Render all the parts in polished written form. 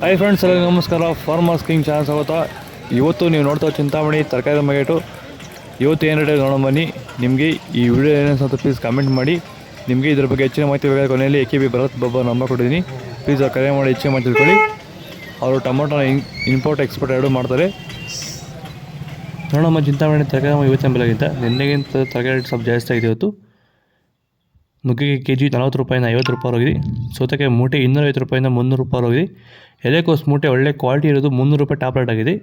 Hi friends, ಎಲ್ಲ ನಮಸ್ಕಾರ. Farmers king channel ಸ್ವಾಗತ. ಇವತ್ತು ನೀವು ನೋಡ್ತಾ ಚಿಂತಾಮಣಿ ತರಕಾರಿ ಮಾರ್ಕೆಟು. ಇವತ್ತು ಏನು ರೇಟ್ ನೋಡೋ ಬನ್ನಿ. ನಿಮಗೆ ಈ ವಿಡಿಯೋ ಏನೇನು ಅಂತ ಪ್ಲೀಸ್ ಕಮೆಂಟ್ ಮಾಡಿ. ನಿಮಗೆ ಇದ್ರ ಬಗ್ಗೆ ಹೆಚ್ಚಿನ ಮಾಹಿತಿ ಬೇಕಾದ ಕೊನೆಯಲ್ಲಿ AKB ಭರತ್ ಬಾಬಾ ನಂಬರ್ ಕೊಟ್ಟಿದ್ದೀನಿ. ಪ್ಲೀಸ್ ಕರೆ ಮಾಡಿ ಹೆಚ್ಚಿನ ಮಾಹಿತಿ ತಿಳ್ಕೊಳ್ಳಿ. ಅವರು ಟೊಮೊಟೊ ಇಂಪೋರ್ಟ್ ಎಕ್ಸ್ಪೋರ್ಟ್ ಎರಡೂ ಮಾಡ್ತಾರೆ. ನೋಡಮ್ಮ, ಚಿಂತಾಮಣಿ ತರಕಾರಿ ಇವತ್ತಿನ ಬೆಲೆಗಿಂತ ನಿನ್ನೆಗಿಂತ ತರಕಾರಿ ರೇಟ್ ಸ್ವಲ್ಪ ಜಾಸ್ತಿ ಆಗಿದೆ ಇವತ್ತು. ನುಗ್ಗೆಗೆ ಕೆಜಿ 40 ರೂಪಾಯಿಂದ 50 ರೂಪಾಯಿ ಹೋಗಿದೆ. ಸೌತೆಕಾಯಿ ಮೂಟೆ 250 ರೂಪಾಯಿಂದ 300 ರೂಪಾಯಿ ಹೋಗಿದೆ. ಎಲೆಕೋಸು ಮೂಟೆ ಒಳ್ಳೆ ಕ್ವಾಲಿಟಿ ಇರೋದು 300 ರೂಪಾಯಿ ಟಾಪ್ ರೇಟ್ ಆಗಿದೆ.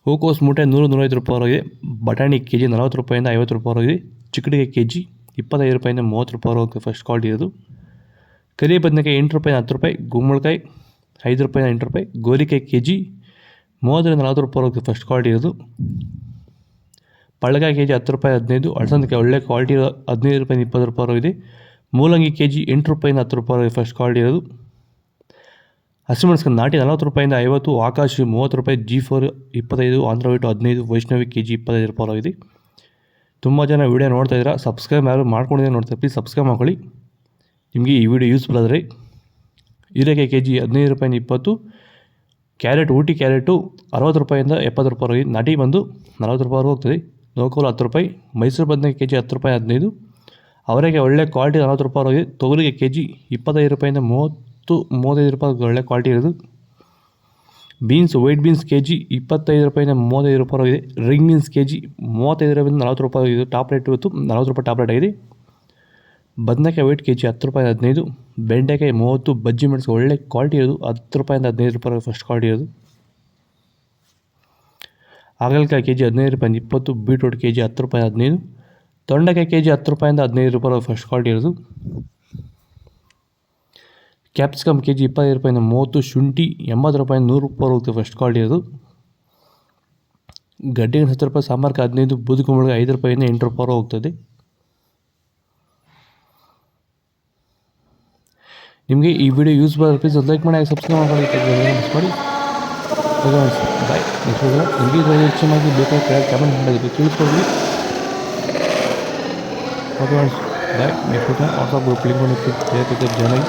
ಹೂಕೋಸು ಮೂಟೆ 100-105 ರೂಪಾಯಿ ಹೋಗಿದೆ. ಬಟಾಣಿ ಕೆಜಿ 40 ರೂಪಾಯಿಂದ 50 ರೂಪಾಯಿ ಹೋಗಿದೆ. ಚಿಕ್ಕಡಿಗೆ ಕೆಜಿ 25 ರೂಪಾಯಿಂದ 30 ರೂಪಾಯಿ ಹೋಗುತ್ತೆ ಫಸ್ಟ್ ಕ್ವಾಲಿಟಿ ಇರೋದು. ಕರಿ ಬದನೆಕಾಯಿ 8 ರೂಪಾಯಿಂದ 10 ರೂಪಾಯಿ. ಗುಂಬಳಕಾಯಿ 5 ರೂಪಾಯಿಂದ 8 ರೂಪಾಯಿ. ಗೋರಿಕಾಯಿ ಕೆಜಿ 30-40 ರೂಪಾಯಿ ಹೋಗುತ್ತೆ ಫಸ್ಟ್ ಕ್ವಾಲಿಟಿ ಇರೋದು. ಪಳ್ಳಕಾಯಿ ಕೆಜಿ 10 ರೂಪಾಯಿ 15. ಅಳಸಂದಕಾಯಿ ಒಳ್ಳೆ ಕ್ವಾಲಿಟಿ 15 ರೂಪಾಯಿಂದ 20 ರೂಪಾಯಿ ಹೋಗಿದೆ. ಮೂಲಂಗಿ ಕೆಜಿ 8 ರೂಪಾಯಿಂದ 10 ರೂಪಾಯಿ ಹೋಗಿದೆ ಫಸ್ಟ್ ಕ್ವಾಲಿಟಿ ಇರೋದು. ಹಸಿಮೆಣಸಿನ ನಾಟಿ 40 ರೂಪಾಯಿಂದ 50. ಆಕಾಶ್ 30 ರೂಪಾಯಿ. G4 25. Andhra white 15. Vaishnavi KG 25 ರೂಪಾಯಿ ಹೋಗಿದೆ. ತುಂಬ ಜನ ವೀಡಿಯೋ ನೋಡ್ತಾ ಇದ್ದೀರಾ. ಸಬ್ಸ್ಕ್ರೈಬ್ ಯಾರು ಮಾಡ್ಕೊಂಡಿದ್ದೀರಾ ನೋಡ್ತಾರೆ, ಪ್ಲೀಸ್ ಸಬ್ಸ್ಕ್ರೈಬ್ ಮಾಡ್ಕೊಳ್ಳಿ. ನಿಮಗೆ ಈ ವಿಡಿಯೋ ಯೂಸ್ಫುಲ್ ಆದರೆ. ಹೀರೆಕಾಯಿ ಕೆಜಿ 15 ರೂಪಾಯಿಂದ 20. ಕ್ಯಾರೆಟ್ ಊಟಿ ಕ್ಯಾರೆಟು 60 ರೂಪಾಯಿಂದ 70 ರೂಪಾಯಿ ಹೋಗಿದೆ. ನಾಟಿ ಬಂದು 40 ರೂಪಾಯಿ ಹೋಗ್ತದೆ. ನೋಕೋಲು 10 ರೂಪಾಯಿ. ಮೈಸೂರು ಬದನೆಕಾಯಿ ಕೆಜಿ 10 ರೂಪಾಯಿ 15. ಅವರಿಗೆ ಒಳ್ಳೆ ಕ್ವಾಲಿಟಿ 40 ರೂಪಾಯಿ ಹೋಗಿದೆ. ತೊಗರಿಗೆ ಕೆಜಿ 25 ರೂಪಾಯಿಂದ 30-35 ರೂಪಾಯಿ ಒಳ್ಳೆ ಕ್ವಾಲಿಟಿ ಇರೋದು. ಬೀನ್ಸ್ ವೈಟ್ ಬೀನ್ಸ್ ಕೆಜಿ 25 ರೂಪಾಯಿಂದ 35 ರೂಪಾಯಿ ಹೋಗಿದೆ. ರಿಂಗ್ ಬೀನ್ಸ್ ಕೆಜಿ 35 ರೂಪಾಯಿಂದ 40 ರೂಪಾಯಿ ಹೋಗಿದೆ. ಟಾಪ್ ರೇಟ್ ಇವತ್ತು 40 ರೂಪಾಯಿ ಟಾಪ್ ರೇಟ್ ಆಗಿದೆ. ಬದನೆಕಾಯಿ ವೈಟ್ ಕೆಜಿ 10 ರೂಪಾಯಿ 15. ಬೆಂಡೆಕಾಯಿ 30. ಬಜ್ಜಿ ಮೆಣಸು ಒಳ್ಳೆ ಕ್ವಾಲಿಟಿ ಇರೋದು 10 ರೂಪಾಯಿಂದ 15 ರೂಪಾಯಿ ಫಸ್ಟ್ ಕ್ವಾಲಿಟಿ ಇರೋದು. ಹಾಗಲಕಾಯಿ ಕೆಜಿ 15 ರೂಪಾಯಿಂದ 20. ಬೀಟ್ರೂಟ್ ಕೆಜಿ 10 ರೂಪಾಯಿ 15. ತೊಂಡೆಕಾಯಿ ಕೆಜಿ 10 ರೂಪಾಯಿಂದ 15 ರೂಪಾಯಿ ಫಸ್ಟ್ ಕ್ವಾಲಿಟಿ ಇರೋದು. ಕ್ಯಾಪ್ಸಿಕಮ್ ಕೆಜಿ 25 ರೂಪಾಯಿಂದ 30. ಶುಂಠಿ 80 ರೂಪಾಯಿಂದ 100 ರೂಪಾಯಿ ಹೋಗುತ್ತೆ ಫಸ್ಟ್ ಕ್ವಾಲಿಟಿ ಇರೋದು. ಗಡ್ಡೆ 10 ರೂಪಾಯಿ. ಸಾಂಬಾರ್ಗೆ 15. ಬೂದುಗುಂಬಳಗೆ 5 ರೂಪಾಯಿಂದ 8 ರೂಪಾಯಿ ಹೋಗ್ತದೆ. ನಿಮಗೆ ಈ ವಿಡಿಯೋ ಯೂಸ್ ಮಾಡಿದ್ರೆ ಪ್ಲೀಸ್ ಲೈಕ್ ಮಾಡಿ, ಸಬ್ಸ್ಕ್ರೈಬ್ ಮಾಡಿ. ಬಾಯ್. ನೆಕ್ಸ್ಟ್ ನಿಮಗೆ ಹೆಚ್ಚಿನಾಗಿ ಬೇಕಾದ ಕಮೆಂಟ್ ಮಾಡೋದಕ್ಕೆ ತಿಳಿಸ್ಕೊಡ್ಲಿ. Okay bye. Next WhatsApp group link ಮಾಡಿ ಜಾಯ್ನ್ ಆಗಿ.